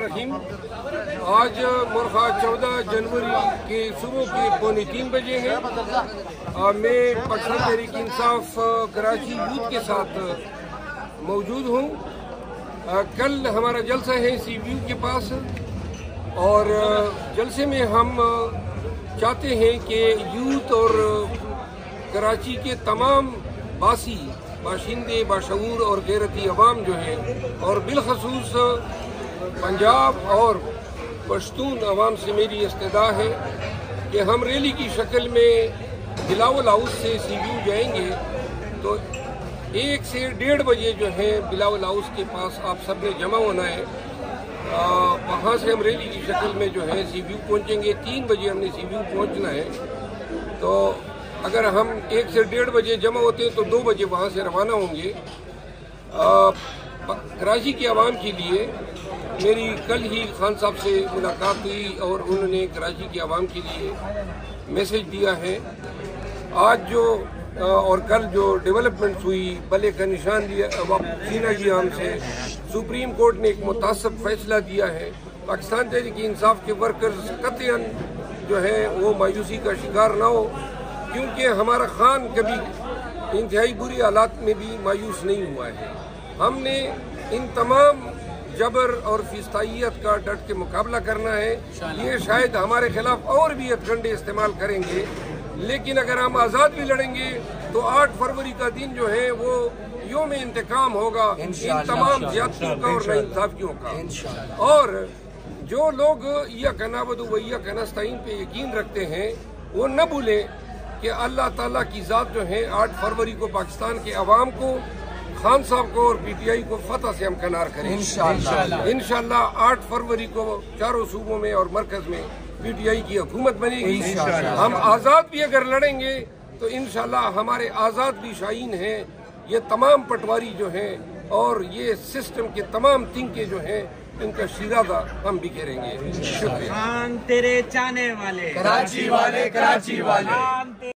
रहीम। आज मुर्खा 14 जनवरी के सुबह के 2:45 बजे हैं। मैं पाकिस्तान तहरीक इंसाफ कराची यूथ के साथ मौजूद हूँ। कल हमारा जलसा है CBU के पास और जलसे में हम चाहते हैं कि यूथ और कराची के तमाम बाशिंदे बाशऊर और गैरती अवाम जो है और बिलखसूस पंजाब और पश्तून अवाम से मेरी इस्तदा है कि हम रैली की शक्ल में बिलावल हाउस से CBU जाएंगे। तो 1 से 1:30 बजे जो है बिलावल हाउस के पास आप सब ने जमा होना है। वहाँ से हम रैली की शक्ल में जो है CBU पहुँचेंगे। 3 बजे हमने CBU पहुँचना है। तो अगर हम 1 से 1:30 बजे जमा होते हैं तो 2 बजे वहाँ से रवाना होंगे। कराची के आवाम के लिए मेरी कल ही खान साहब से मुलाकात हुई और उन्होंने कराची के आवाम के लिए मैसेज दिया है। आज जो और कल जो डेवलपमेंट्स हुई, बले का निशान दिया छीना गया हमसे। सुप्रीम कोर्ट ने एक मुतासिब फैसला दिया है। पाकिस्तान तहरीक इंसाफ के वर्कर्स कतई जो है वो मायूसी का शिकार ना हो, क्योंकि हमारा खान कभी इंतहाई बुरी हालात में भी मायूस नहीं हुआ है। हमने इन तमाम जबर और फिस्ताइयत का डट के मुकाबला करना है। ये शायद हमारे खिलाफ और भी हथकंडे इस्तेमाल करेंगे, लेकिन अगर हम आज़ाद भी लड़ेंगे तो 8 फरवरी का दिन जो है वो योम इंतकाम होगा इन तमाम ज्यादतियों का और नाइंसाफियों का। और जो लोग या कनाबद वैया कनस्ताइन पे यकीन रखते हैं वो न भूलें कि अल्लाह ताला की ज़ात जो है 8 फरवरी को पाकिस्तान के अवाम को, खान साहब को और PTI को फतह से हम कनार करेंगे इंशाअल्लाह। 8 फरवरी को चारों सूबों में और मरकज में PTI की हुकूमत बनेगी। हम आज़ाद भी अगर लड़ेंगे तो इंशाअल्लाह हमारे आज़ाद भी शाहीन हैं। ये तमाम पटवारी जो हैं और ये सिस्टम के तमाम तिनके जो हैं इनका शिरादा हम बिखेरेंगे। शुक्रिया। तेरे चाहने वाले, कराची वाले, कराची वाले।